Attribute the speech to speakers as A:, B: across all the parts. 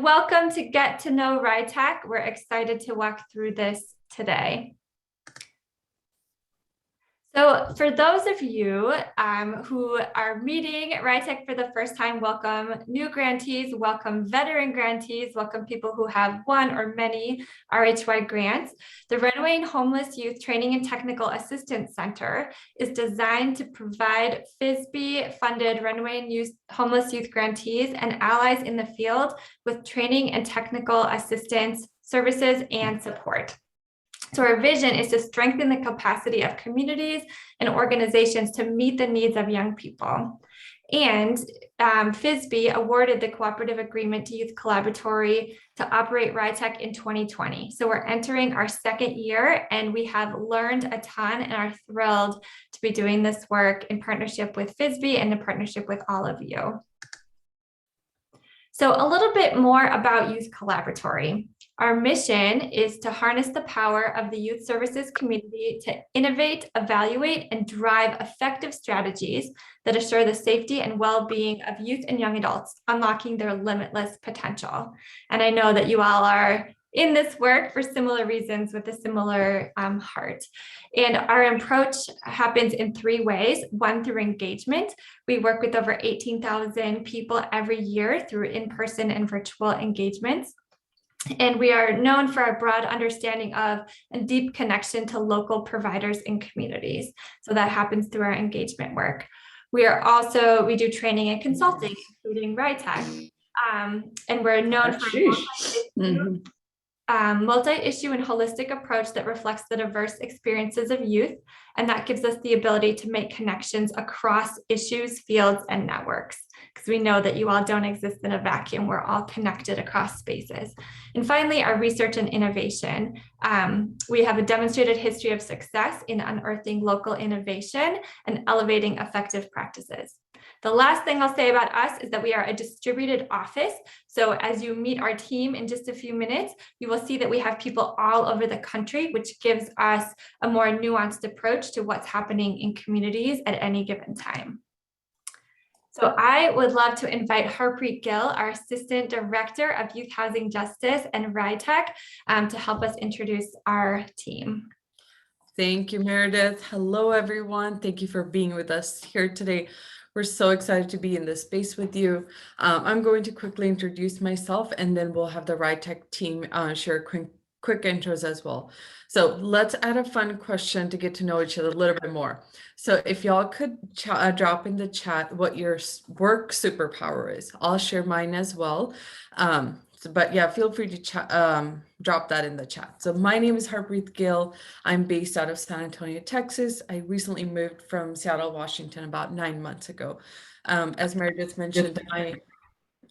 A: welcome to Get to Know RHYTTAC. We're excited to walk through this today. So for those of you who are meeting RHYTTAC for the first time, welcome new grantees, welcome veteran grantees, welcome people who have one or many RHY grants. The Runaway and Homeless Youth Training and Technical Assistance Center is designed to provide FISB-funded runaway and homeless youth grantees and allies in the field with training and technical assistance services and support. So our vision is to strengthen the capacity of communities and organizations to meet the needs of young people. And FISB awarded the cooperative agreement to Youth Collaboratory to operate RHYTTAC in 2020. So we're entering our second year and we have learned a ton and are thrilled to be doing this work in partnership with FISB and in partnership with all of you. So a little bit more about Youth Collaboratory. Our mission is to harness the power of the youth services community to innovate, evaluate, and drive effective strategies that assure the safety and well-being of youth and young adults, unlocking their limitless potential. And I know that you all are in this work for similar reasons with a similar heart. And our approach happens in three ways. One, through engagement. We work with over 18,000 people every year through in-person and virtual engagements. And we are known for our broad understanding of and deep connection to local providers and communities. So that happens through our engagement work. We do training and consulting, including RHYTTAC. And we're known for multi-issue and holistic approach that reflects the diverse experiences of youth. And that gives us the ability to make connections across issues, fields, and networks. Because we know that you all don't exist in a vacuum. We're all connected across spaces. And finally, our research and innovation. We have a demonstrated history of success in unearthing local innovation and elevating effective practices. The last thing I'll say about us is that we are a distributed office. So as you meet our team in just a few minutes, you will see that we have people all over the country, which gives us a more nuanced approach to what's happening in communities at any given time. So I would love to invite Harpreet Gill, our Assistant Director of Youth Housing Justice and RHYTTAC, to help us introduce our team.
B: Thank you, Meredith. Hello, everyone. Thank you for being with us here today. We're so excited to be in this space with you. I'm going to quickly introduce myself and then we'll have the RHYTTAC team share quick intros as well. So let's add a fun question to get to know each other a little bit more. So if y'all could drop in the chat what your work superpower is. I'll share mine as well. But yeah, feel free to drop that in the chat. So my name is Harpreet Gill. I'm based out of San Antonio, Texas. I recently moved from Seattle, Washington about 9 months ago. As Meredith mentioned,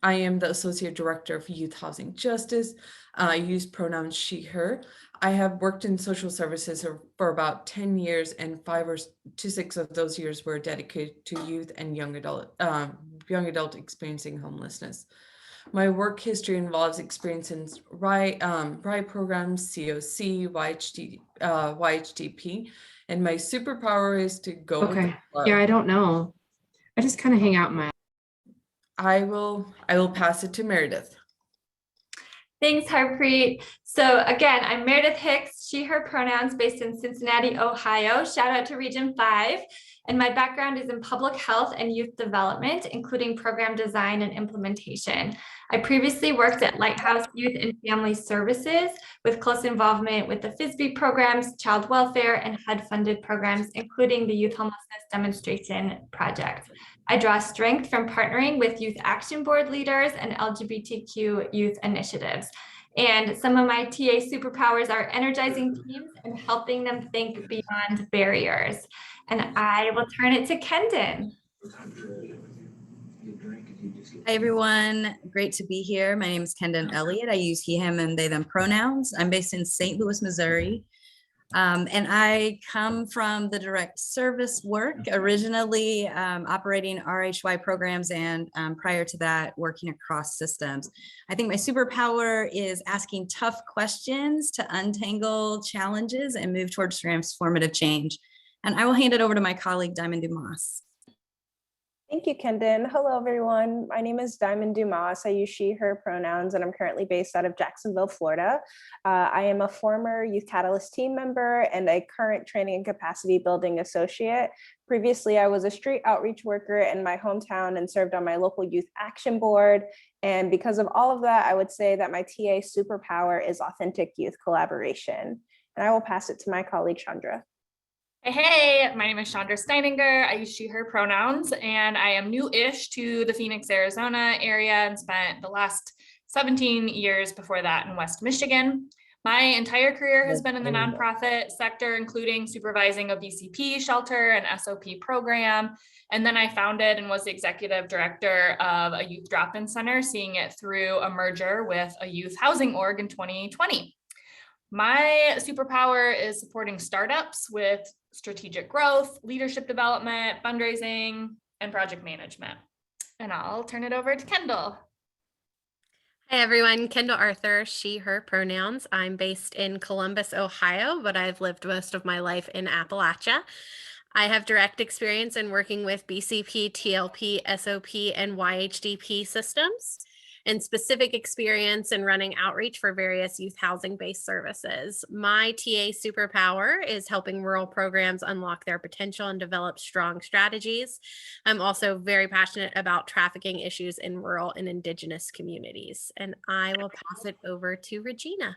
B: I am the Associate Director of Youth Housing Justice. I use pronouns she, her. I have worked in social services for about 10 years and 5 to 6 of those years were dedicated to youth and young adult experiencing homelessness. My work history involves experience in RHY programs, COC, YHTP, and my superpower is to go with the flow.
C: Yeah, I don't know. I just kind of hang out in my.
B: I will pass it to Meredith.
A: Thanks, Harpreet. So again, I'm Meredith Hicks, she, her pronouns, based in Cincinnati, Ohio. Shout out to Region 5. And my background is in public health and youth development, including program design and implementation. I previously worked at Lighthouse Youth and Family Services with close involvement with the FISB programs, child welfare, and HUD-funded programs, including the Youth Homelessness Demonstration Project. I draw strength from partnering with Youth Action Board leaders and LGBTQ youth initiatives. And some of my TA superpowers are energizing teams and helping them think beyond barriers. And I will turn it to Kendon.
D: Hi, everyone. Great to be here. My name is Kendon Elliott. I use he, him, and they, them pronouns. I'm based in St. Louis, Missouri. And I come from the direct service work, originally operating RHY programs and prior to that, working across systems. I think my superpower is asking tough questions to untangle challenges and move towards transformative change. And I will hand it over to my colleague, Diamond Dumas.
E: Thank you, Kendon. Hello, everyone. My name is Diamond Dumas. I use she, her pronouns, and I'm currently based out of Jacksonville, Florida. I am a former Youth Catalyst team member and a current training and capacity building associate. Previously, I was a street outreach worker in my hometown and served on my local youth action board. And because of all of that, I would say that my TA superpower is authentic youth collaboration. And I will pass it to my colleague, Chandra.
A: Hey, my name is Chandra Steininger. I use she, her pronouns, and I am new-ish to the Phoenix, Arizona area and spent the last 17 years before that in West Michigan. My entire career has been in the nonprofit sector, including supervising a BCP shelter and SOP program. And then I founded and was the executive director of a youth drop-in center, seeing it through a merger with a youth housing org in 2020. My superpower is supporting startups with strategic growth, leadership development, fundraising, and project management. And I'll turn it over to Kendall.
F: Hi everyone, Kendall Arthur, she, her pronouns. I'm based in Columbus, Ohio, but I've lived most of my life in Appalachia. I have direct experience in working with BCP, TLP, SOP, and YHDP systems, and specific experience in running outreach for various youth housing-based services. My TA superpower is helping rural programs unlock their potential and develop strong strategies. I'm also very passionate about trafficking issues in rural and indigenous communities. And I will pass it over to Regina.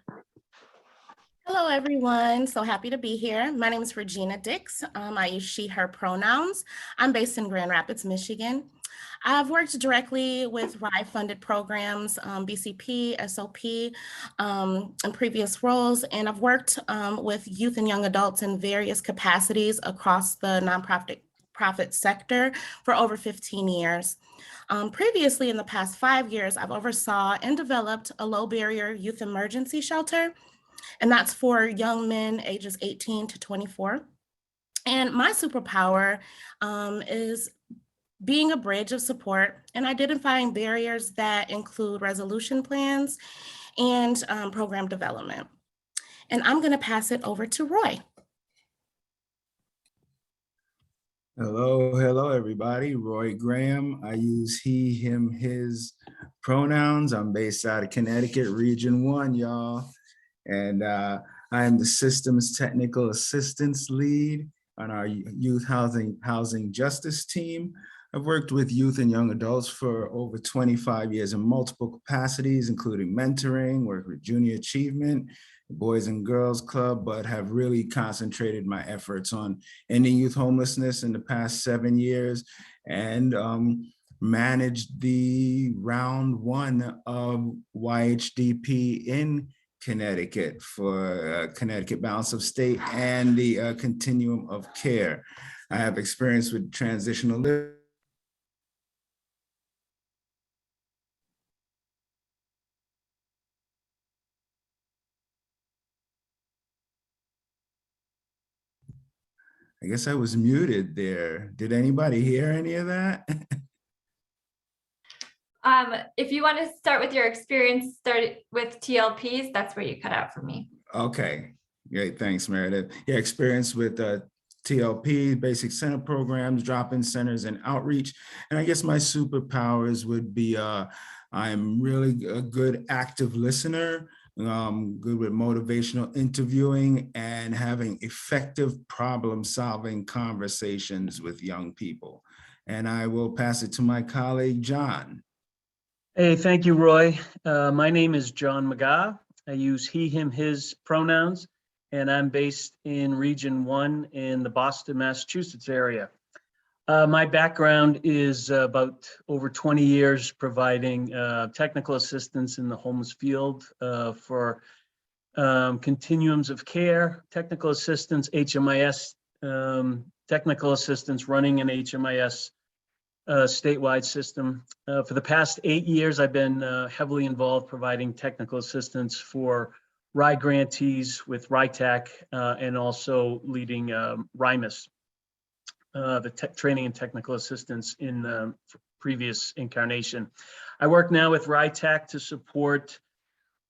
G: Hello, everyone. So happy to be here. My name is Regina Dix. I use she, her pronouns. I'm based in Grand Rapids, Michigan. I've worked directly with RHYTTAC-funded programs, BCP, SOP, in previous roles, and I've worked with youth and young adults in various capacities across the nonprofit sector for over 15 years. Previously, in the past 5 years, I've oversaw and developed a low-barrier youth emergency shelter, and that's for young men ages 18 to 24. And my superpower is being a bridge of support and identifying barriers that include resolution plans and program development. And I'm going to pass it over to Roy.
H: Hello, everybody. Roy Graham. I use he, him, his pronouns. I'm based out of Connecticut, Region 1, y'all. And I am the Systems Technical Assistance Lead on our Youth Housing Justice team. I've worked with youth and young adults for over 25 years in multiple capacities, including mentoring, work with junior achievement, Boys and Girls Club, but have really concentrated my efforts on ending youth homelessness in the past 7 years and managed the round 1 of YHDP in Connecticut for Connecticut Balance of State and the Continuum of Care. I have experience with transitional living. I guess I was muted there. Did anybody hear any of that?
A: If you want to start with your experience, start with TLPs, that's where you cut out for me.
H: Okay, great, thanks, Meredith. Yeah, experience with TLP, basic center programs, drop-in centers, and outreach. And I guess my superpowers would be, I'm really a good active listener, good with motivational interviewing, and having effective problem-solving conversations with young people. And I will pass it to my colleague, John.
I: Hey, thank you, Roy. My name is John McGaugh. I use he, him, his pronouns, and I'm based in Region 1 in the Boston, Massachusetts area. My background is about over 20 years providing technical assistance in the homeless field for continuums of care, technical assistance, HMIS, technical assistance running an HMIS statewide system. For the past 8 years, I've been heavily involved providing technical assistance for RHYTTAC grantees with RHYTTAC and also leading RHYMIS, the training and technical assistance in the previous incarnation. I work now with RHYTTAC to support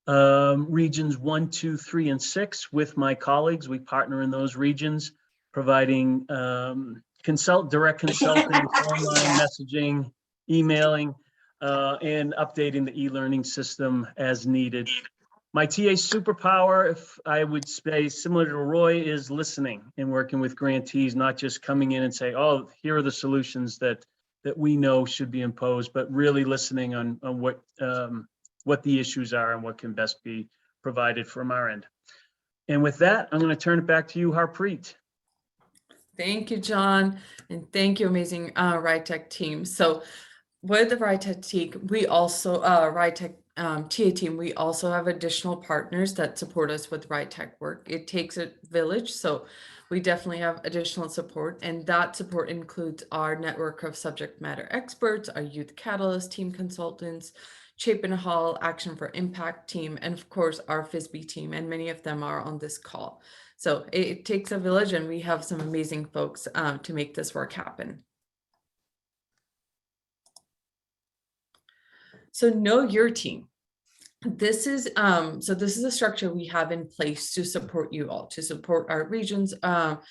I: regions 1, 2, 3, and 6 with my colleagues. We partner in those regions, providing direct consulting, online messaging, emailing, and updating the e-learning system as needed. My TA superpower, if I would say similar to Roy, is listening and working with grantees, not just coming in and say, oh, here are the solutions that we know should be imposed, but really listening on what the issues are and what can best be provided from our end. And with that, I'm going to turn it back to you, Harpreet.
B: Thank you, John, and thank you, amazing RHYTTAC team. So with the RHYTTAC team, we also, RHYTTAC TA team, we also have additional partners that support us with RHYTTAC work. It takes a village, so we definitely have additional support, and that support includes our network of subject matter experts, our Youth Catalyst team consultants, Chapin Hall Action for Impact team, and of course our FISB team, and many of them are on this call. So it takes a village, and we have some amazing folks to make this work happen. So know your team. This is a structure we have in place to support you all, to support our regions, our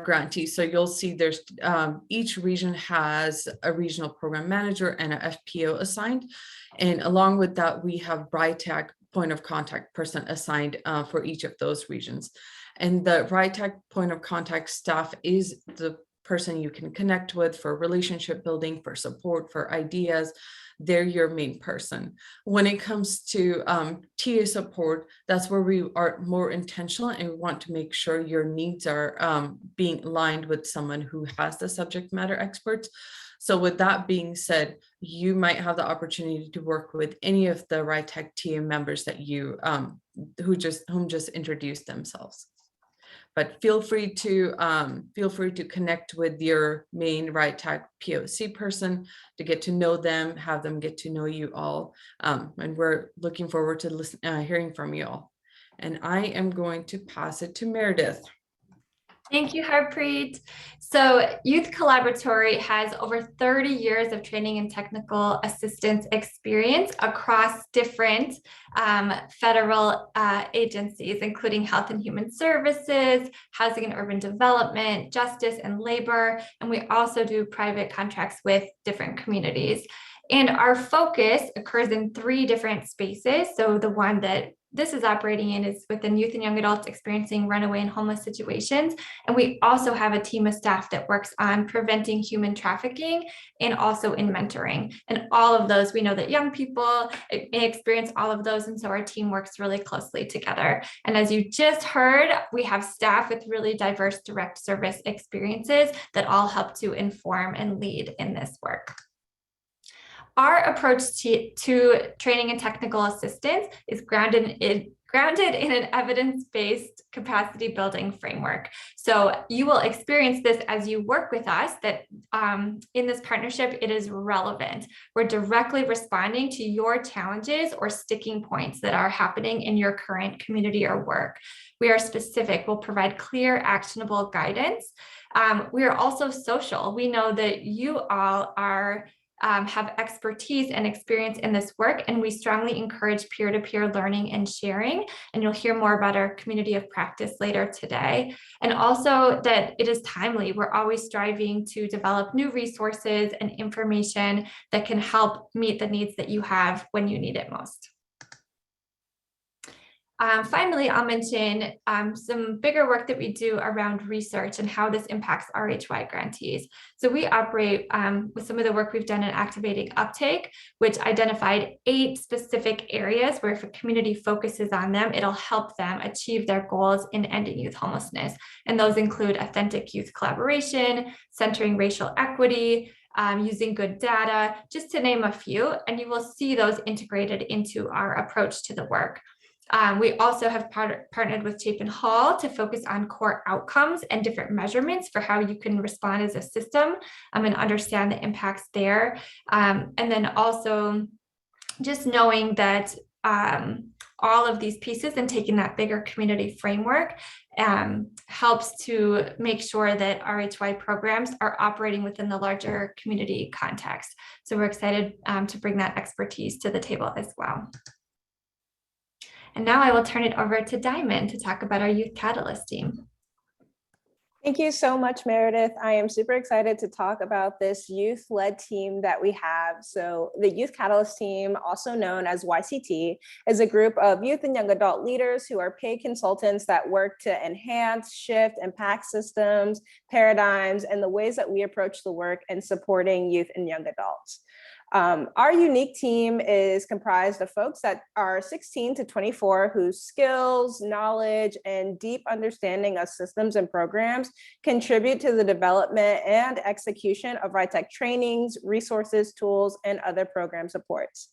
B: grantees. So you'll see there's each region has a regional program manager and a FPO assigned. And along with that, we have RHYTTAC point of contact person assigned for each of those regions. And the RHYTTAC point of contact staff is the person you can connect with for relationship building, for support, for ideas. They're your main person. When it comes to TA support, that's where we are more intentional, and we want to make sure your needs are being aligned with someone who has the subject matter experts. So with that being said, you might have the opportunity to work with any of the RHYTTAC TA members that you whom just introduced themselves. But feel free to connect with your main RHYTTAC POC person to get to know them, have them get to know you all. And we're looking forward to hearing from you all. And I am going to pass it to Meredith.
A: Thank you, Harpreet. So Youth Collaboratory has over 30 years of training and technical assistance experience across different federal agencies, including Health and Human Services, Housing and Urban Development, Justice and Labor, and we also do private contracts with different communities. And our focus occurs in 3 different spaces. So the one that this is operating in is within youth and young adults experiencing runaway and homeless situations. And we also have a team of staff that works on preventing human trafficking and also in mentoring. And all of those, we know that young people may experience all of those. And so our team works really closely together. And as you just heard, we have staff with really diverse direct service experiences that all help to inform and lead in this work. Our approach to training and technical assistance is grounded in an evidence-based capacity building framework. So you will experience this as you work with us, that in this partnership, it is relevant. We're directly responding to your challenges or sticking points that are happening in your current community or work. We are specific. We'll provide clear, actionable guidance. We are also social. We know that you all have expertise and experience in this work, and we strongly encourage peer-to-peer learning and sharing. And you'll hear more about our community of practice later today. And also that it is timely. We're always striving to develop new resources and information that can help meet the needs that you have when you need it most. Finally, I'll mention some bigger work that we do around research and how this impacts RHY grantees. So we operate with some of the work we've done in activating uptake, which identified 8 specific areas where if a community focuses on them, it'll help them achieve their goals in ending youth homelessness. And those include authentic youth collaboration, centering racial equity, using good data, just to name a few, and you will see those integrated into our approach to the work. We also have partnered with Chapin Hall to focus on core outcomes and different measurements for how you can respond as a system and understand the impacts there. And then also just knowing that all of these pieces and taking that bigger community framework helps to make sure that RHY programs are operating within the larger community context. So we're excited to bring that expertise to the table as well. And now I will turn it over to Diamond to talk about our Youth Catalyst team.
E: Thank you so much, Meredith. I am super excited to talk about this youth-led team that we have. So the Youth Catalyst team, also known as YCT, is a group of youth and young adult leaders who are paid consultants that work to enhance, shift, impact systems, paradigms, and the ways that we approach the work in supporting youth and young adults. Our unique team is comprised of folks that are 16 to 24 whose skills, knowledge, and deep understanding of systems and programs contribute to the development and execution of RHYTTAC trainings, resources, tools, and other program supports.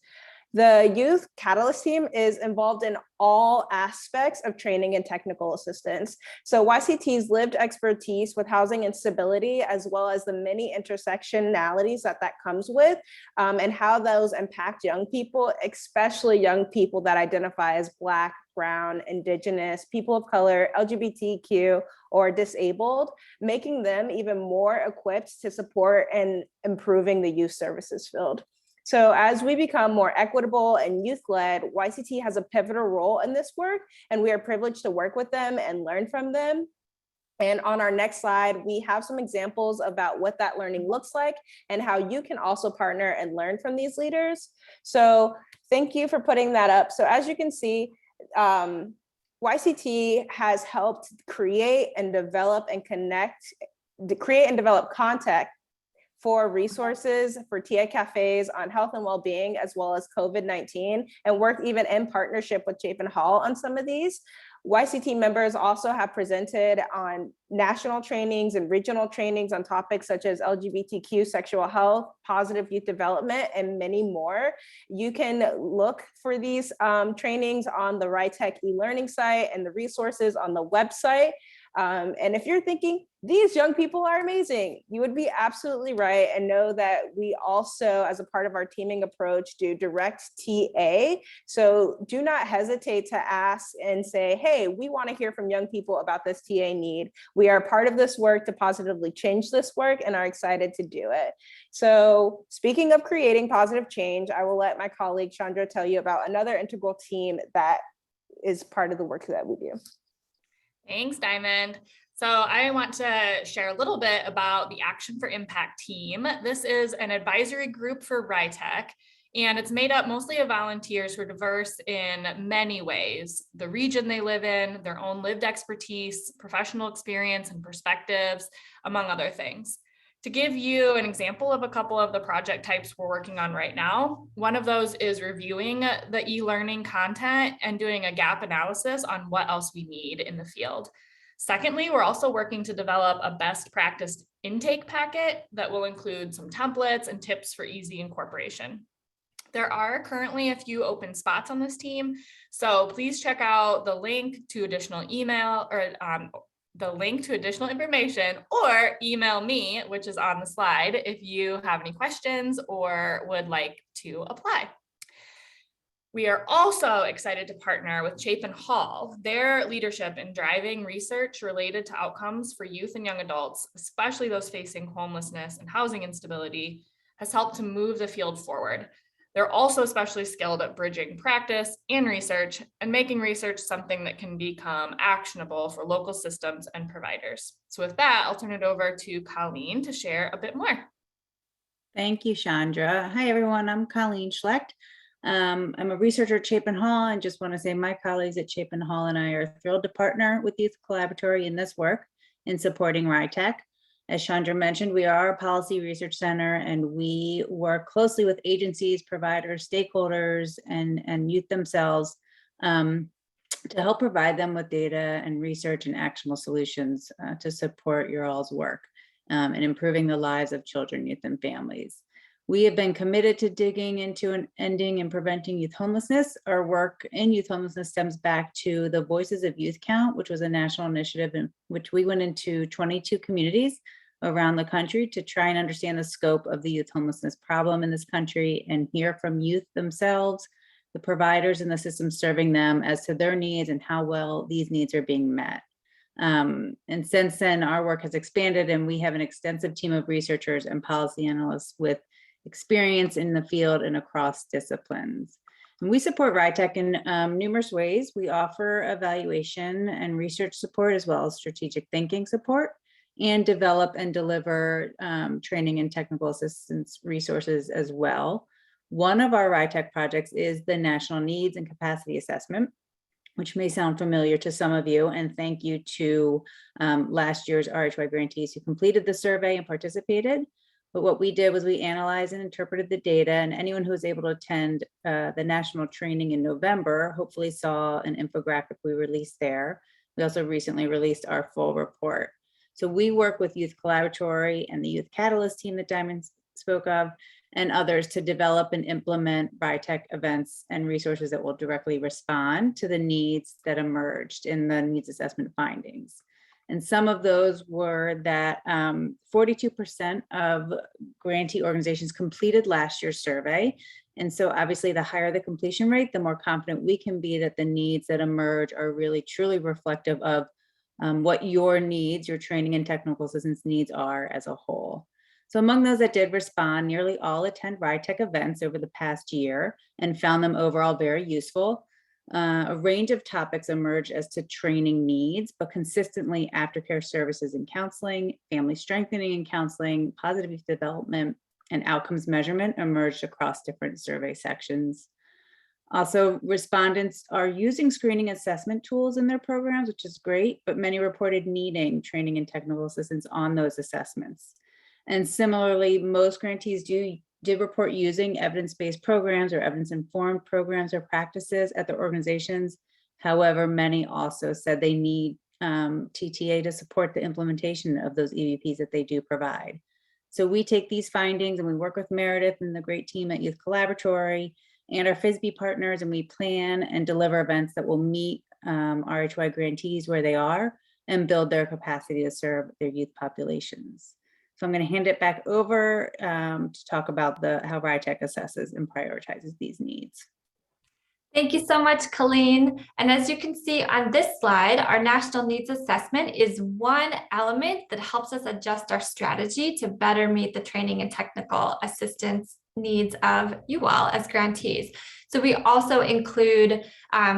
E: The Youth Catalyst team is involved in all aspects of training and technical assistance. So YCT's lived expertise with housing and stability, as well as the many intersectionalities that comes with, and how those impact young people, especially young people that identify as Black, Brown, Indigenous, people of color, LGBTQ, or disabled, making them even more equipped to support and improving the youth services field. So as we become more equitable and youth-led, YCT has a pivotal role in this work, and we are privileged to work with them and learn from them. And on our next slide, we have some examples about what that learning looks like and how you can also partner and learn from these leaders. So thank you for putting that up. So as you can see, YCT has helped create and develop content for resources for TA cafes on health and well-being, as well as COVID-19, and worked even in partnership with Chapin Hall on some of these. YCT members also have presented on national trainings and regional trainings on topics such as LGBTQ, sexual health, positive youth development, and many more. You can look for these trainings on the RHYTTAC eLearning site and the resources on the website. And if you're thinking, these young people are amazing, you would be absolutely right, and know that we also, as a part of our teaming approach, do direct TA. So do not hesitate to ask and say, hey, we want to hear from young people about this TA need. We are part of this work to positively change this work and are excited to do it. So speaking of creating positive change, I will let my colleague Chandra tell you about another integral team that is part of the work that we do.
J: Thanks, Diamond. So I want to share a little bit about the Action for Impact team. This is an advisory group for RHYTTAC, and it's made up mostly of volunteers who are diverse in many ways: the region they live in, their own lived expertise, professional experience, and perspectives, among other things. To give you an example of a couple of the project types we're working on right now, one of those is reviewing the e-learning content and doing a gap analysis on what else we need in the field. Secondly, we're also working to develop a best practice intake packet that will include some templates and tips for easy incorporation. There are currently a few open spots on this team, so please check out the link to additional email or the link to additional information, or email me, which is on the slide, if you have any questions or would like to apply. We are also excited to partner with Chapin Hall. Their leadership in driving research related to outcomes for youth and young adults, especially those facing homelessness and housing instability, has helped to move the field forward. They're also especially skilled at bridging practice and research and making research something that can become actionable for local systems and providers. So with that, I'll turn it over to Colleen to share a bit more.
K: Thank you, Chandra. Hi, everyone. I'm Colleen Schlecht. I'm a researcher at Chapin Hall, and just want to say my colleagues at Chapin Hall and I are thrilled to partner with Youth Collaboratory in this work in supporting RHYTTAC. As Chandra mentioned, we are a policy research center, and we work closely with agencies, providers, stakeholders, and youth themselves to help provide them with data and research and actionable solutions to support your all's work in improving the lives of children, youth, and families. We have been committed to digging into and ending and preventing youth homelessness. Our work in youth homelessness stems back to the Voices of Youth Count, which was a national initiative in which we went into 22 communities around the country to try and understand the scope of the youth homelessness problem in this country and hear from youth themselves, the providers and the systems serving them as to their needs and how well these needs are being met. And since then, our work has expanded, and we have an extensive team of researchers and policy analysts with experience in the field and across disciplines. And we support RHYTTAC in numerous ways. We offer evaluation and research support, as well as strategic thinking support. and develop and deliver training and technical assistance resources as well. One of our RHYTTAC projects is the National Needs and Capacity Assessment, which may sound familiar to some of you. And thank you to last year's RHY grantees who completed the survey and participated. But what we did was we analyzed and interpreted the data, and anyone who was able to attend the national training in November hopefully saw an infographic we released there. We also recently released our full report. So we work with Youth Collaboratory and the Youth Catalyst team that Diamond spoke of, and others to develop and implement RHYTTAC events and resources that will directly respond to the needs that emerged in the needs assessment findings. And some of those were that 42% of grantee organizations completed last year's survey. And so obviously the higher the completion rate, the more confident we can be that the needs that emerge are really truly reflective of what your needs, your training and technical assistance needs are as a whole. So among those that did respond, nearly all attend RHYTTAC events over the past year and found them overall very useful. A range of topics emerged as to training needs, but consistently aftercare services and counseling, family strengthening and counseling, positive youth development, and outcomes measurement emerged across different survey sections. Also, respondents are using screening assessment tools in their programs, which is great, but many reported needing training and technical assistance on those assessments. And similarly, most grantees did report using evidence-based programs or evidence-informed programs or practices at their organizations. However, many also said they need TTA to support the implementation of those EVPs that they do provide. So we take these findings and we work with Meredith and the great team at Youth Collaboratory and our FISB partners, and we plan and deliver events that will meet RHY grantees where they are and build their capacity to serve their youth populations. So I'm going to hand it back over to talk about how RHYTTAC assesses and prioritizes these needs.
A: Thank you so much, Colleen. And as you can see on this slide, our National Needs Assessment is one element that helps us adjust our strategy to better meet the training and technical assistance needs of you all as grantees. So we also include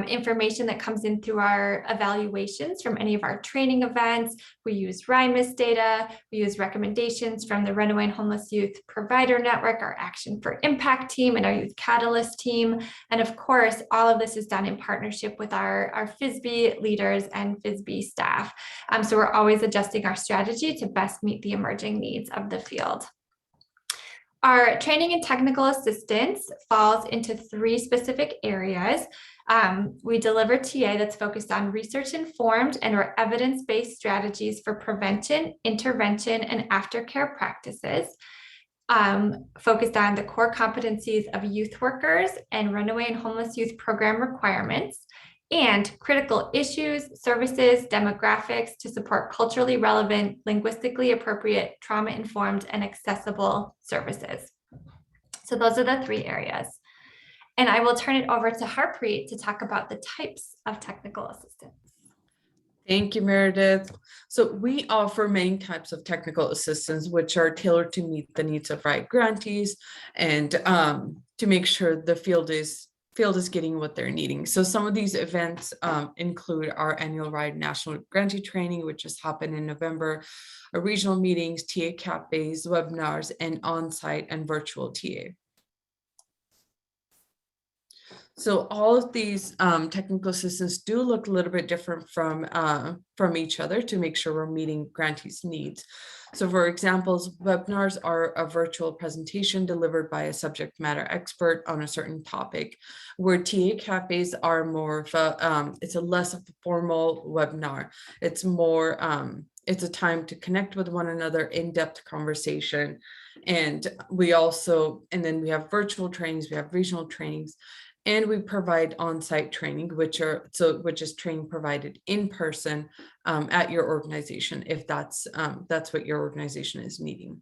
A: information that comes in through our evaluations from any of our training events. We use RHYMIS data. We use recommendations from the Runaway and Homeless Youth Provider Network, our Action for Impact team, and our Youth Catalyst team. And of course, all of this is done in partnership with our FISB leaders and FISB staff. So we're always adjusting our strategy to best meet the emerging needs of the field. Our training and technical assistance falls into 3 specific areas. We deliver TA that's focused on research-informed and or evidence-based strategies for prevention, intervention, and aftercare practices, focused on the core competencies of youth workers and runaway and homeless youth program requirements, and critical issues, services, demographics to support culturally relevant, linguistically appropriate, trauma-informed, and accessible services. So those are the 3 areas. And I will turn it over to Harpreet to talk about the types of technical assistance.
B: Thank you, Meredith. So we offer many types of technical assistance, which are tailored to meet the needs of RHYTTAC grantees and to make sure the field is getting what they're needing. So some of these events include our annual RHYTTAC National Grantee Training, which just happened in November, our regional meetings, TA cafes, webinars, and on-site and virtual TA. So all of these technical assistance do look a little bit different from each other to make sure we're meeting grantees' needs. So for examples, webinars are a virtual presentation delivered by a subject matter expert on a certain topic, where TA cafes are more of a, it's a less of a formal webinar. It's more, it's a time to connect with one another, in-depth conversation. And then we have virtual trainings, we have regional trainings, and we provide on-site training, which is training provided in person at your organization, if that's what your organization is needing.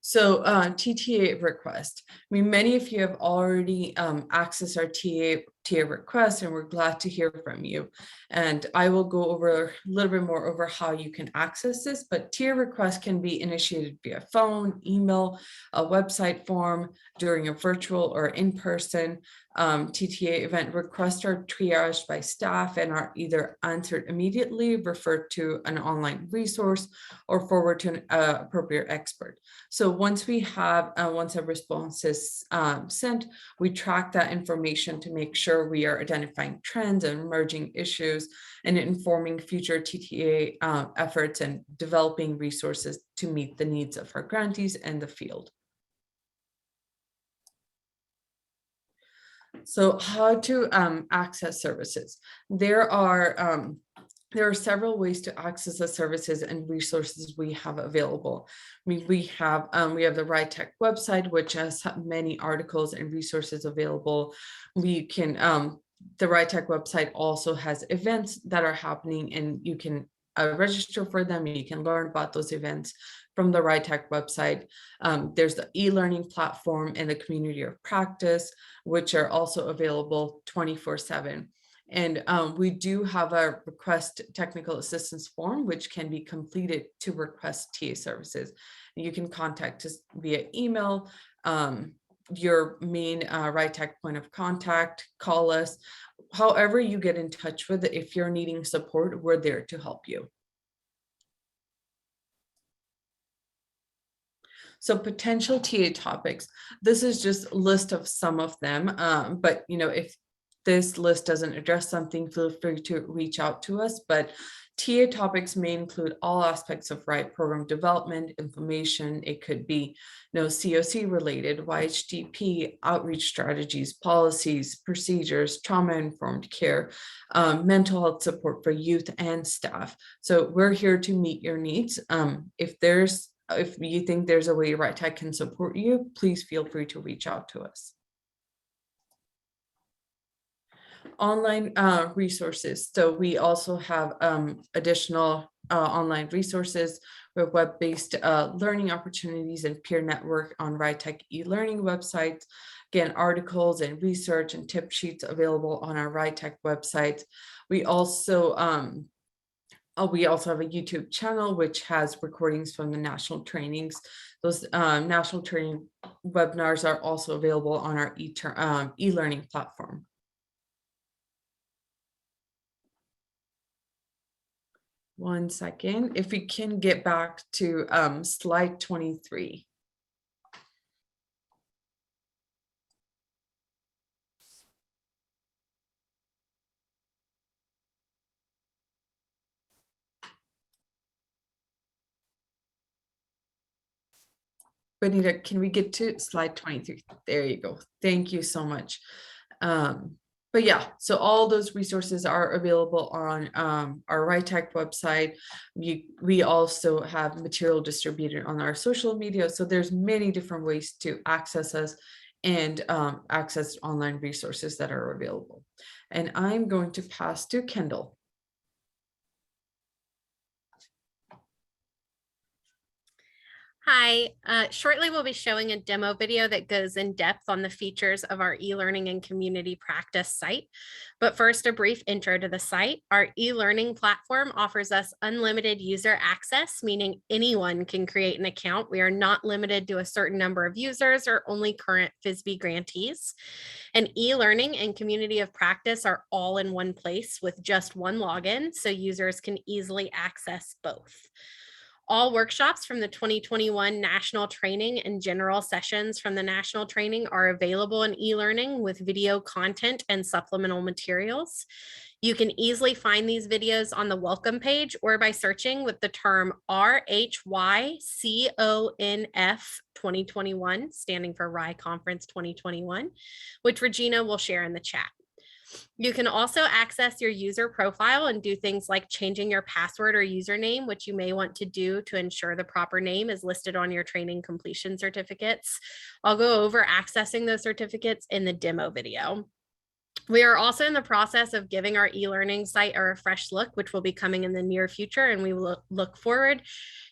B: So TTA request. I mean, many of you have already accessed our TA TA requests, and we're glad to hear from you. And I will go over a little bit more over how you can access this, but TA requests can be initiated via phone, email, a website form, during a virtual or in-person TTA event. Requests are triaged by staff and are either answered immediately, referred to an online resource, or forward to an appropriate expert. So once we have, once a response is sent, we track that information to make sure we are identifying trends and emerging issues and informing future TTA efforts and developing resources to meet the needs of our grantees and the field. So how to access services. There are several ways to access the services and resources we have available. We have the RHYTTAC website, which has many articles and resources available. We can, the RHYTTAC website also has events that are happening, and you can register for them. You can learn about those events from the RHYTTAC website. There's the e-learning platform and the community of practice, which are also available 24/7. And we do have a request technical assistance form, which can be completed to request TA services. You can contact us via email, your main RHYTTAC point of contact, call us. However you get in touch with it, if you're needing support, we're there to help you. So potential TA topics, this is just a list of some of them, but if this list doesn't address something, feel free to reach out to us. But TA topics may include all aspects of RHYTTAC program development, information. It could be COC related, YHDP, outreach strategies, policies, procedures, trauma-informed care, mental health support for youth and staff. So we're here to meet your needs. If you think there's a way RHYTTAC can support you, please feel free to reach out to us. Online resources. So we also have additional online resources with web-based learning opportunities and peer network on RHYTTAC eLearning websites. Again, articles and research and tip sheets available on our RHYTTAC website. We also have a YouTube channel which has recordings from the national trainings. Those national training webinars are also available on our e-learning platform. One second, if we can get back to slide 23. Benita, can we get to slide 23? There you go. Thank you so much. But yeah, so all those resources are available on our RHYTTAC website. We also have material distributed on our social media. So there's many different ways to access us and access online resources that are available. And I'm going to pass to Kendall.
F: Hi, shortly we'll be showing a demo video that goes in depth on the features of our e-learning and community practice site. But first, a brief intro to the site. Our e-learning platform offers us unlimited user access, meaning anyone can create an account. We are not limited to a certain number of users or only current FISBE grantees. And e-learning and community of practice are all in one place with just one login, so users can easily access both. All workshops from the 2021 National Training and general sessions from the National Training are available in e-learning with video content and supplemental materials. You can easily find these videos on the welcome page or by searching with the term RHYCONF 2021, standing for RHY Conference 2021, which Regina will share in the chat. You can also access your user profile and do things like changing your password or username, which you may want to do to ensure the proper name is listed on your training completion certificates. I'll go over accessing those certificates in the demo video. We are also in the process of giving our e-learning site a refresh look, which will be coming in the near future, and we will look forward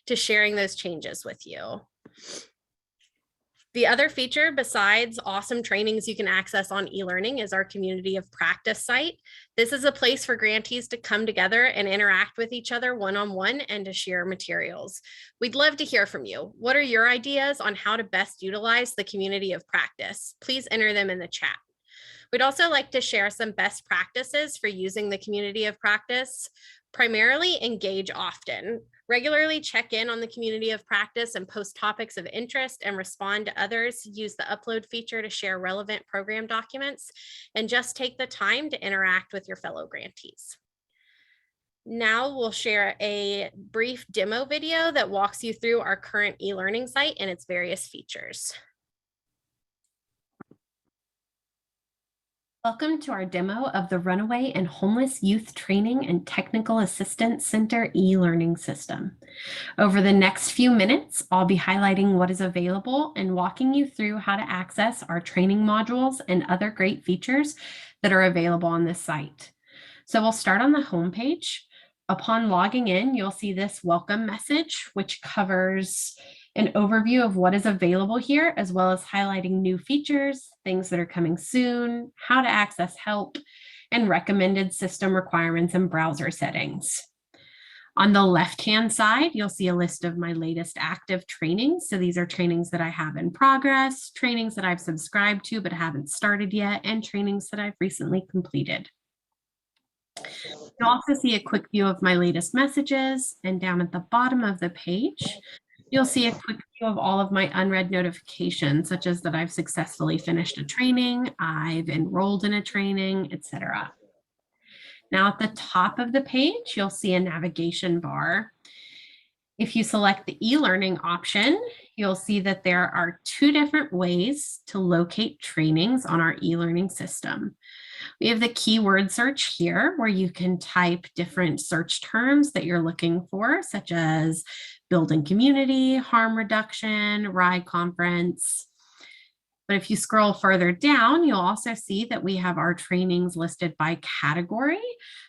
F: to sharing those changes with you. The other feature besides awesome trainings you can access on eLearning is our community of practice site. This is a place for grantees to come together and interact with each other one-on-one and to share materials. We'd love to hear from you. What are your ideas on how to best utilize the community of practice? Please enter them in the chat. We'd also like to share some best practices for using the community of practice. Primarily, engage often. Regularly check in on the community of practice and post topics of interest and respond to others. Use the upload feature to share relevant program documents, and just take the time to interact with your fellow grantees. Now we'll share a brief demo video that walks you through our current eLearning site and its various features. Welcome to our demo of the Runaway and Homeless Youth Training and Technical Assistance Center e-learning system. Over the next few minutes, I'll be highlighting what is available and walking you through how to access our training modules and other great features that are available on this site. So we'll start on the home page. Upon logging in, you'll see this welcome message, which covers an overview of what is available here, as well as highlighting new features, things that are coming soon, how to access help, and recommended system requirements and browser settings. On the left-hand side, you'll see a list of my latest active trainings. So these are trainings that I have in progress, trainings that I've subscribed to but haven't started yet, and trainings that I've recently completed. You'll also see a quick view of my latest messages, and down at the bottom of the page, you'll see a quick view of all of my unread notifications, such as that I've successfully finished a training, I've enrolled in a training, etc. Now at the top of the page, you'll see a navigation bar. If you select the e-learning option, you'll see that there are two different ways to locate trainings on our e-learning system. We have the keyword search here, where you can type different search terms that you're looking for, such as building community, harm reduction, RHYTTAC conference. But if you scroll further down, you'll also see that we have our trainings listed by category.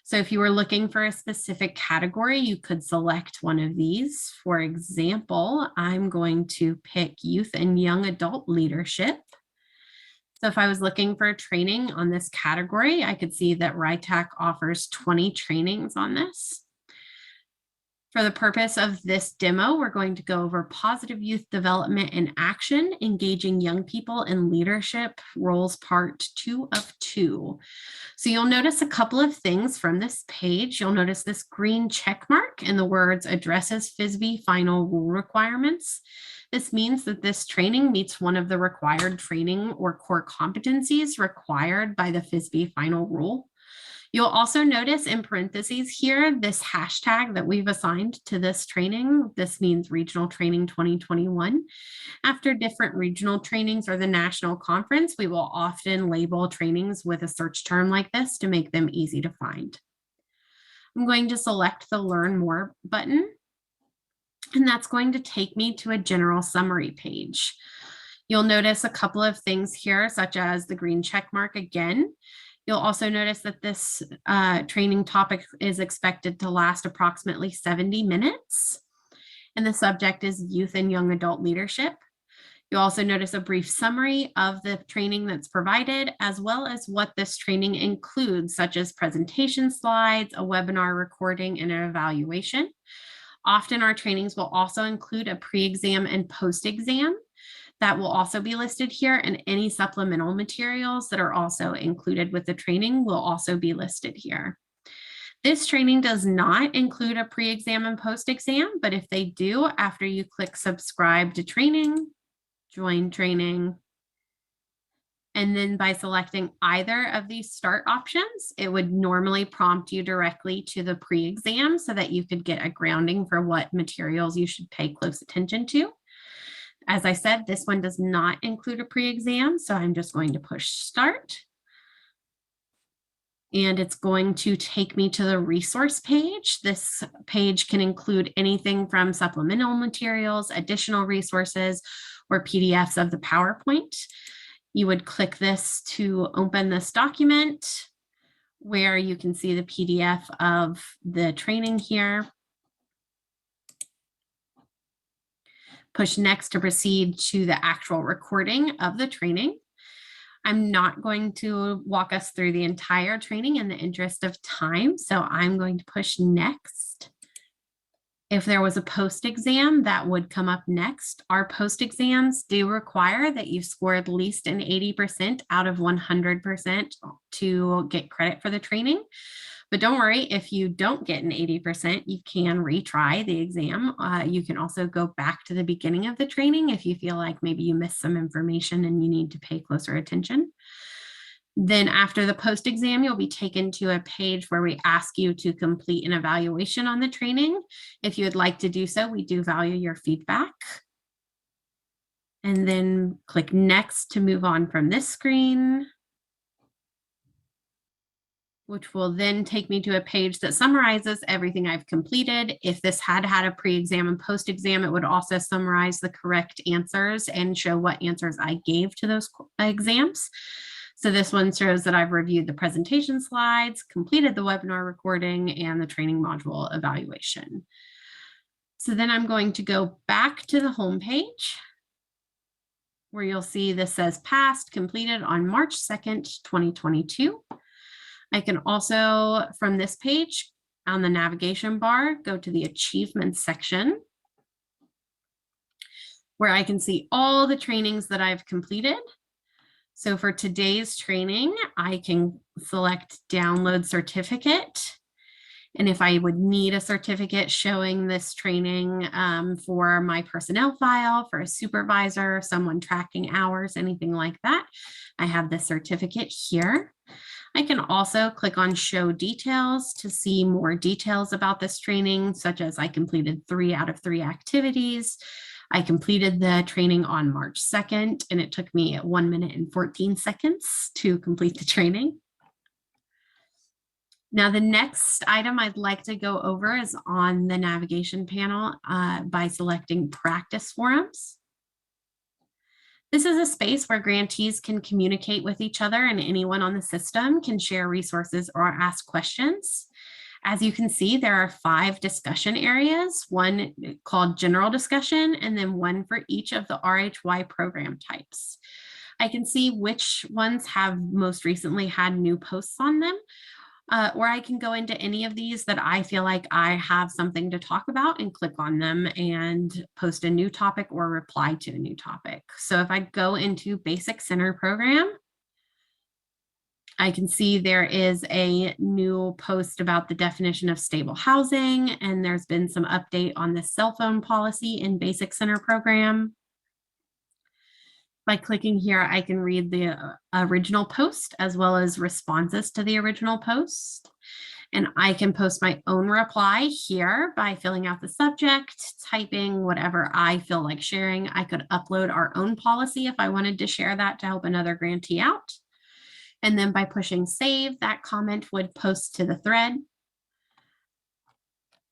F: So if you were looking for a specific category, you could select one of these. For example, I'm going to pick youth and young adult leadership. So if I was looking for a training on this category, I could see that RHYTTAC offers 20 trainings on this. For the purpose of this demo, we're going to go over positive youth development and action, engaging young people in leadership roles, part 2 of 2. So you'll notice a couple of things from this page. You'll notice this green check mark and the words addresses FISB final rule requirements. This means that this training meets one of the required training or core competencies required by the FISB final rule. You'll also notice in parentheses here, this hashtag that we've assigned to this training. This means Regional Training 2021. After different regional trainings or the national conference, we will often label trainings with a search term like this to make them easy to find. I'm going to select the Learn More button, and that's going to take me to a general summary page. You'll notice a couple of things here, such as the green check mark again. You'll also notice that this training topic is expected to last approximately 70 minutes. And the subject is youth and young adult leadership. You'll also notice a brief summary of the training that's provided, as well as what this training includes, such as presentation slides, a webinar recording, and an evaluation. Often our trainings will also include a pre-exam and post-exam. That will also be listed here, and any supplemental materials that are also included with the training will also be listed here. This training does not include a pre-exam and post-exam, but if they do, after you click subscribe to training, join training, and then by selecting either of these start options, it would normally prompt you directly to the pre-exam so that you could get a grounding for what materials you should pay close attention to. As I said, this one does not include a pre-exam, so I'm just going to push start. And it's going to take me to the resource page. This page can include anything from supplemental materials, additional resources, or PDFs of the PowerPoint. You would click this to open this document where you can see the PDF of the training here.
C: Push next to proceed to the actual recording of the training. I'm not going to walk us through the entire training in the interest of time, so I'm going to push next. If there was a post exam, that would come up next. Our post exams do require that you score at least an 80% out of 100% to get credit for the training. But don't worry, if you don't get an 80%, you can retry the exam. You can also go back to the beginning of the training if you feel like maybe you missed some information and you need to pay closer attention. Then after the post exam, you'll be taken to a page where we ask you to complete an evaluation on the training. If you would like to do so, we do value your feedback. And then click next to move on from this screen, which will then take me to a page that summarizes everything I've completed. If this had a pre-exam and post-exam, it would also summarize the correct answers and show what answers I gave to those exams. So this one shows that I've reviewed the presentation slides, completed the webinar recording, and the training module evaluation. So then I'm going to go back to the home page where you'll see this says passed, completed on March 2nd, 2022. I can also, from this page on the navigation bar, go to the achievements section where I can see all the trainings that I've completed. So for today's training, I can select download certificate. And if I would need a certificate showing this training for my personnel file, for a supervisor, someone tracking hours, anything like that, I have the certificate here. I can also click on show details to see more details about this training, such as I completed 3 out of 3 activities. I completed the training on March 2nd, and it took me 1 minute and 14 seconds to complete the training. Now, the next item I'd like to go over is on the navigation panel by selecting practice forums. This is a space where grantees can communicate with each other, and anyone on the system can share resources or ask questions. As you can see, there are 5 discussion areas, one called general discussion, and then one for each of the RHY program types. I can see which ones have most recently had new posts on them, or I can go into any of these that I feel like I have something to talk about and click on them and post a new topic or reply to a new topic. So if I go into Basic Center Program, I can see there is a new post about the definition of stable housing, and there's been some update on the cell phone policy in Basic Center Program. By clicking here, I can read the original post as well as responses to the original post. And I can post my own reply here by filling out the subject, typing whatever I feel like sharing. I could upload our own policy if I wanted to share that to help another grantee out. And then by pushing save, that comment would post to the thread.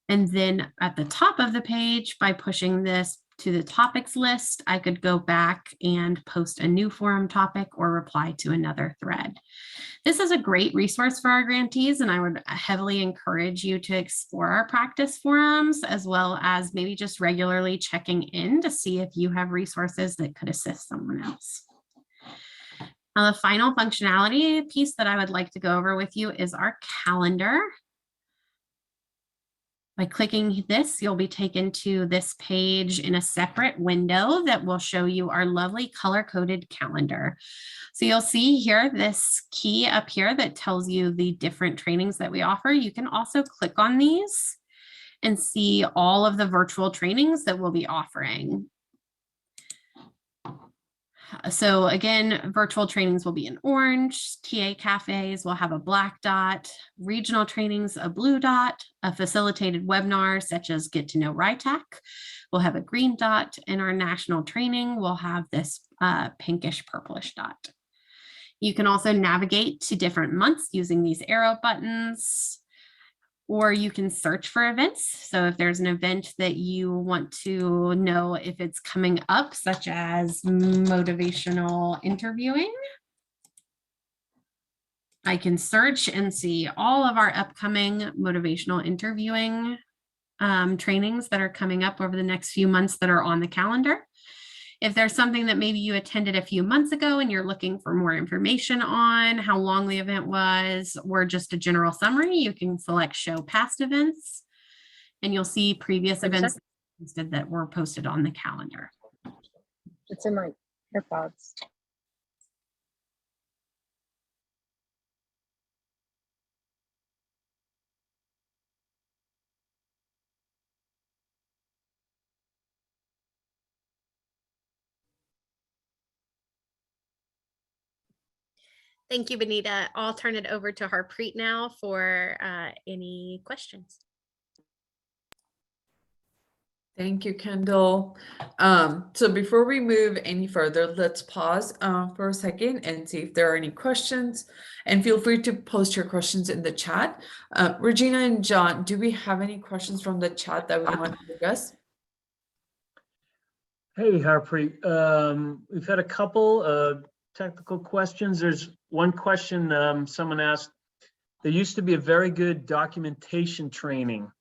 C: And then at the top of the page, by pushing this to the topics list, I could go back and post a new forum topic or reply to another thread. This is a great resource for our grantees, and I would heavily encourage you to explore our practice forums, as well as maybe just regularly checking in to see if you have resources that could assist someone else. Now, the final functionality piece that I would like to go over with you is our calendar. By clicking this, you'll be taken to this page in a separate window that will show you our lovely color-coded calendar. So you'll see here this key up here that tells you the different trainings that we offer. You can also click on these and see all of the virtual trainings that we'll be offering. So again, virtual trainings will be in orange, TA cafes will have a black dot, regional trainings a blue dot, a facilitated webinar such as Get to Know RHYTTAC will have a green dot, and our national training will have this pinkish purplish dot. You can also navigate to different months using these arrow buttons, or you can search for events. So if there's an event that you want to know if it's coming up, such as motivational interviewing, I can search and see all of our upcoming motivational interviewing trainings that are coming up over the next few months that are on the calendar. If there's something that maybe you attended a few months ago and you're looking for more information on how long the event was, or just a general summary, you can select show past events and you'll see previous events that were posted on the calendar.
L: It's in my AirPods.
F: Thank you, Benita. I'll turn it over to Harpreet now for any questions.
B: Thank you, Kendall. So before we move any further, let's pause for a second and see if there are any questions. And feel free to post your questions in the chat. Regina and John, do we have any questions from the chat that we want to discuss?
I: Hey, Harpreet. We've had a couple of technical questions. There's one question someone asked. There used to be a very good documentation training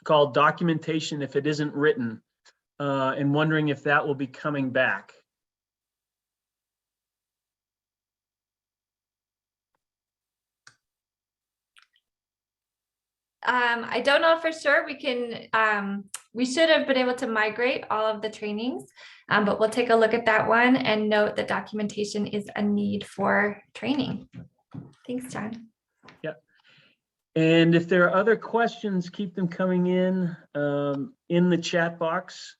I: called Documentation If It Isn't Written, and wondering if that will be coming back.
A: I don't know for sure. We should have been able to migrate all of the trainings, but we'll take a look at that one and note that documentation is a need for training. Thanks, John.
I: Yeah. And if there are other questions, keep them coming in the chat box.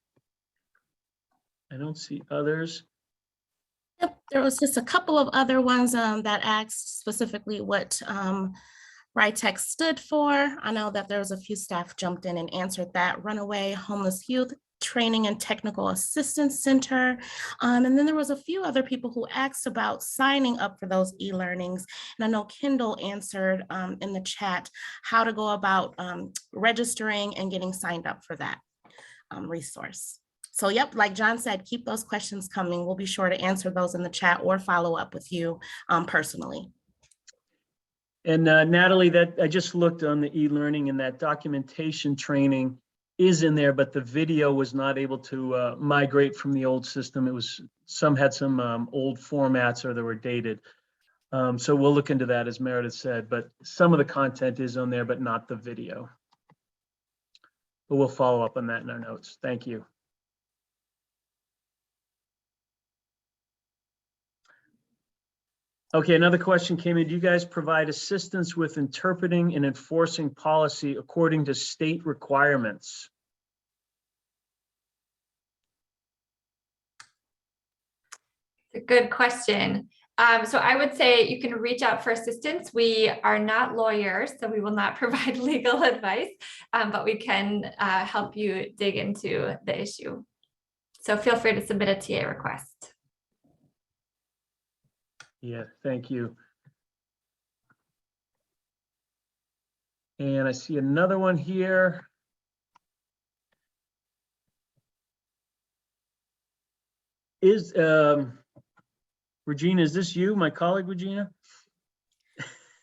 I: I don't see others.
G: Yep, there was just a couple of other ones that asked specifically what RHYTTAC stood for. I know that there was a few staff jumped in and answered that. Runaway Homeless Youth Training and Technical Assistance Center. And then there was a few other people who asked about signing up for those e-learnings. And I know Kendall answered in the chat how to go about registering and getting signed up for that resource. So yep, like John said, keep those questions coming. We'll be sure to answer those in the chat or follow up with you personally.
I: And Natalie, that I just looked on the e-learning, and that documentation training is in there, but the video was not able to migrate from the old system. It was, some had some old formats or they were dated. So we'll look into that, as Meredith said, but some of the content is on there, but not the video. But we'll follow up on that in our notes. Thank you. Okay, another question came in. Do you guys provide assistance with interpreting and enforcing policy according to state requirements?
A: It's a good question. So I would say you can reach out for assistance. We are not lawyers, so we will not provide legal advice, but we can help you dig into the issue. So feel free to submit a TA request.
I: Yeah, thank you. And I see another one here. Is Regina, is this you, my colleague Regina?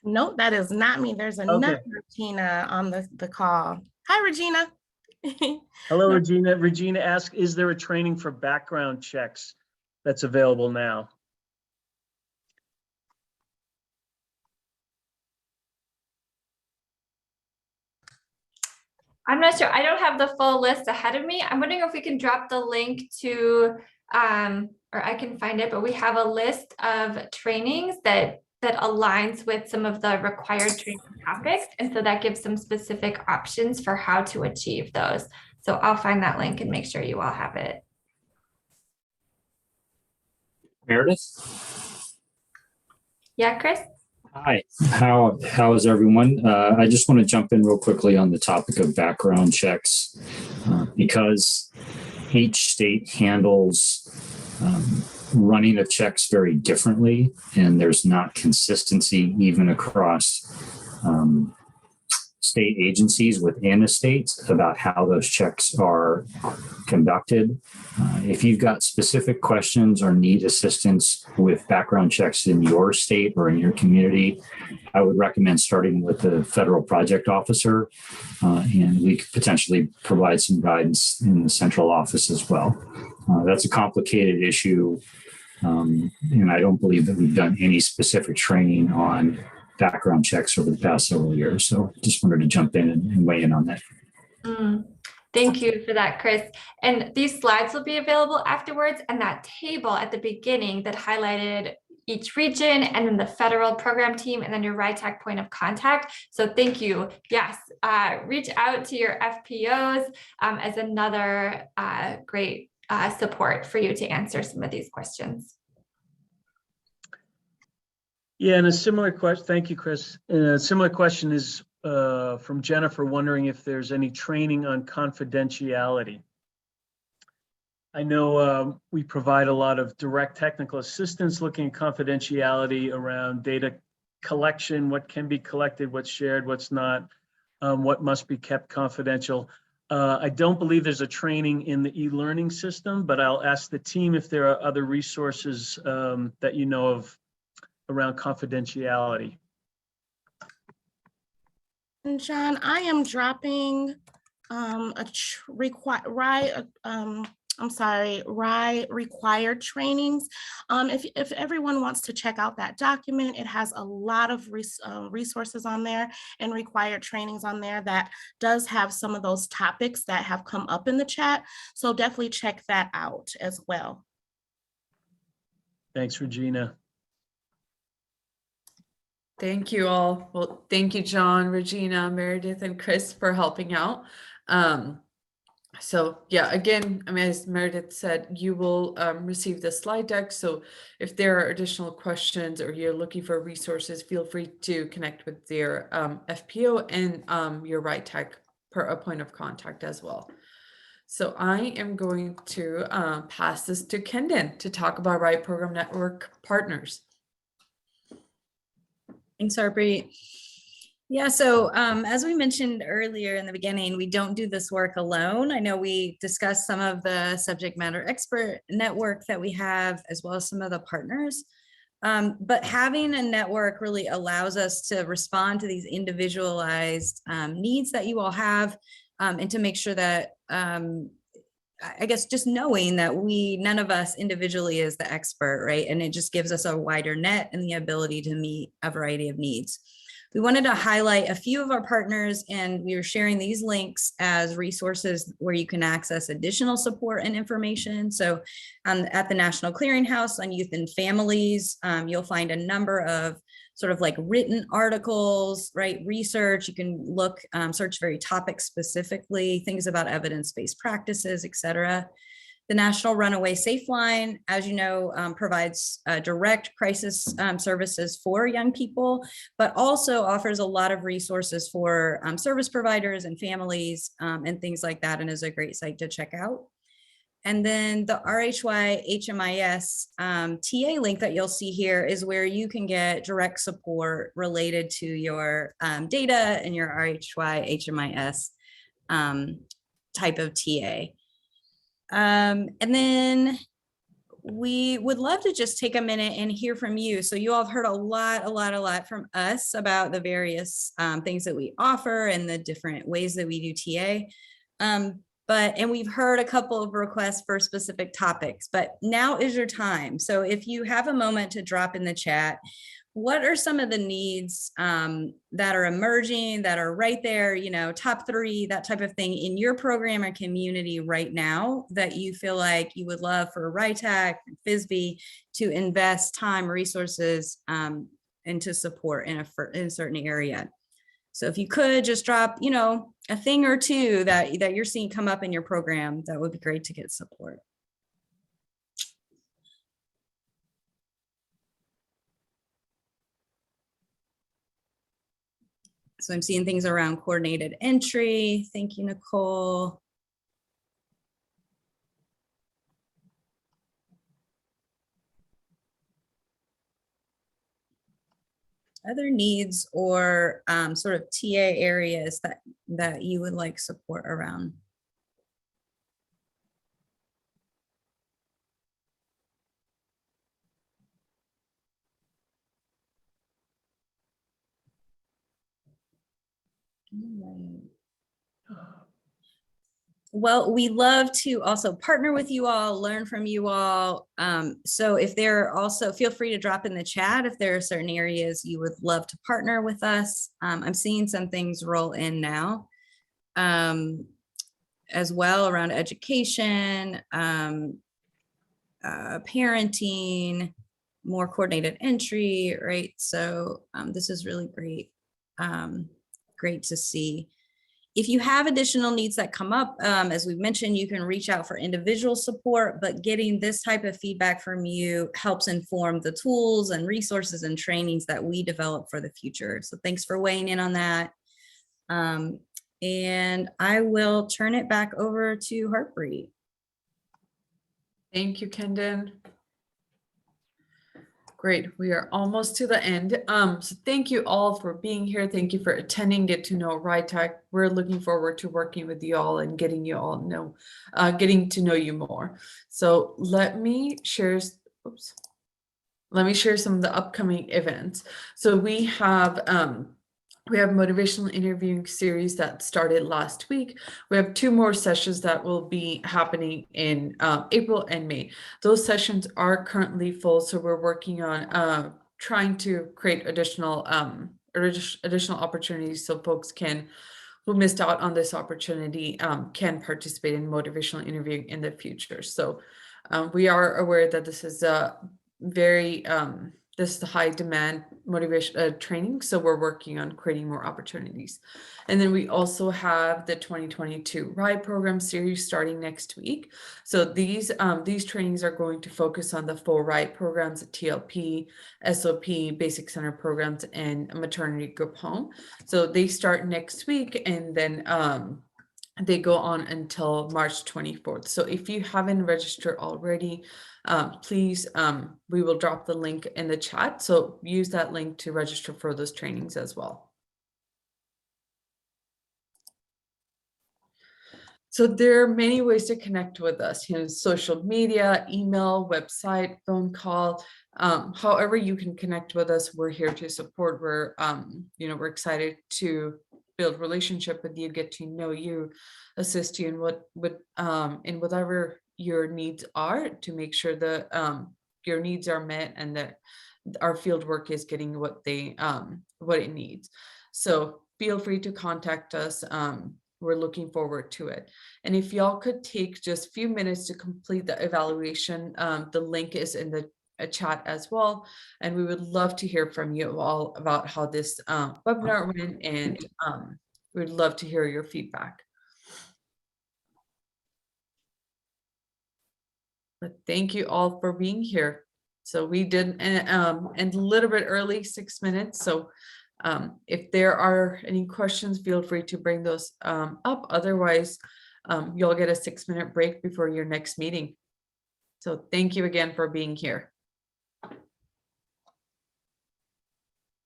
G: Nope, that is not me. There's another Regina on the call. Hi, Regina.
I: Hello, Regina. Regina asked, is there a training for background checks that's available now?
A: I'm not sure. I don't have the full list ahead of me. I'm wondering if we can drop the link to, or I can find it, but we have a list of trainings that aligns with some of the required training topics. And so that gives some specific options for how to achieve those. So I'll find that link and make sure you all have it.
M: Meredith?
A: Yeah, Chris?
M: Hi, how is everyone? I just want to jump in real quickly on the topic of background checks because each state handles running of checks very differently, and there's not consistency even across state agencies within a state about how those checks are conducted. If you've got specific questions or need assistance with background checks in your state or in your community, I would recommend starting with the federal project officer, and we could potentially provide some guidance in the central office as well. That's a complicated issue, and I don't believe that we've done any specific training on background checks over the past several years. So just wanted to jump in and weigh in on that.
A: Thank you for that, Chris. And these slides will be available afterwards, and that table at the beginning that highlighted each region and then the federal program team and then your RHYTTAC point of contact. So thank you. Yes, reach out to your FPOs as another great support for you to answer some of these questions.
I: Yeah, and a similar question, thank you, Chris. And a similar question is from Jennifer, wondering if there's any training on confidentiality. I know we provide a lot of direct technical assistance looking at confidentiality around data collection, what can be collected, what's shared, what's not, what must be kept confidential. I don't believe there's a training in the e-learning system, but I'll ask the team if there are other resources that you know of around confidentiality.
G: And John, I am dropping required trainings. If everyone wants to check out that document, it has a lot of resources on there and required trainings on there that does have some of those topics that have come up in the chat. So definitely check that out as well.
I: Thanks, Regina.
B: Thank you all. Well, thank you, John, Regina, Meredith, and Chris for helping out. So yeah, again, I mean, as Meredith said, you will receive the slide deck. So if there are additional questions or you're looking for resources, feel free to connect with your FPO and your RHYTTAC point of contact as well. So I am going to pass this to Kendon to talk about RHYTTAC Program Network partners.
D: Thanks, Harpreet. Yeah, so as we mentioned earlier in the beginning, we don't do this work alone. I know we discussed some of the subject matter expert network that we have, as well as some of the partners. But having a network really allows us to respond to these individualized needs that you all have, and to make sure that, I guess, just knowing that none of us individually is the expert, right? And it just gives us a wider net and the ability to meet a variety of needs. We wanted to highlight a few of our partners, and we are sharing these links as resources where you can access additional support and information. So at the National Clearinghouse on Youth and Families, you'll find a number of sort of like written articles, right? Research, you can look, search very topic specifically, things about evidence-based practices, et cetera. The National Runaway Safe Line, as you know, provides direct crisis services for young people, but also offers a lot of resources for service providers and families and things like that, and is a great site to check out. And then the RHY HMIS TA link that you'll see here is where you can get direct support related to your data and your RHY HMIS type of TA. And then we would love to just take a minute and hear from you. So you all have heard a lot from us about the various things that we offer and the different ways that we do TA. And we've heard a couple of requests for specific topics, but now is your time. So if you have a moment to drop in the chat, what are some of the needs that are emerging, that are right there, you know, top 3, that type of thing in your program or community right now that you feel like you would love for RHYTTAC and FISB to invest time, resources into support in a certain area? So if you could just drop, you know, a thing or two that you're seeing come up in your program, that would be great to get support. So I'm seeing things around coordinated entry. Thank you, Nicole. other needs or sort of TA areas that you would like support around? Well, we love to also partner with you all, learn from you all. So if there are also, feel free to drop in the chat if there are certain areas you would love to partner with us. I'm seeing some things roll in now as well around education, parenting, more coordinated entry, right? So this is really great, great to see. If you have additional needs that come up, as we've mentioned, you can reach out for individual support, but getting this type of feedback from you helps inform the tools and resources and trainings that we develop for the future. So thanks for weighing in on that. And I will turn it back over to Harpreet.
B: Thank you, Kendon. Great, we are almost to the end. So thank you all for being here. Thank you for attending Get to Know RHYTTAC. We're looking forward to working with you all and getting you all getting to know you more. So let me share some of the upcoming events. So we have motivational interviewing series that started last week. We have 2 more sessions that will be happening in April and May. Those sessions are currently full, so we're working on trying to create additional opportunities so folks who missed out on this opportunity can participate in motivational interviewing in the future. So we are aware that this is a very this is the high demand motivation training. So we're working on creating more opportunities. And then we also have the 2022 RHYTTAC program series starting next week. So these trainings are going to focus on the full RHYTTAC programs, TLP, SOP, basic center programs, and maternity group home. So they start next week, and then they go on until March 24th. So if you haven't registered already, please, we will drop the link in the chat. So use that link to register for those trainings as well. So there are many ways to connect with us, social media, email, website, phone call, however you can connect with us. We're here to support. We're excited to build relationship with you, get to know you, assist you in whatever your needs are, to make sure that your needs are met and that our field work is getting what it needs. So feel free to contact us. We're looking forward to it. And if y'all could take just a few minutes to complete the evaluation, the link is in the chat as well. And we would love to hear from you all about how this webinar went, and we'd love to hear your feedback. But thank you all for being here. So we did end a little bit early, 6 minutes. So if there are any questions, feel free to bring those up. Otherwise, you'll get a 6-minute break before your next meeting. So thank you again for being here.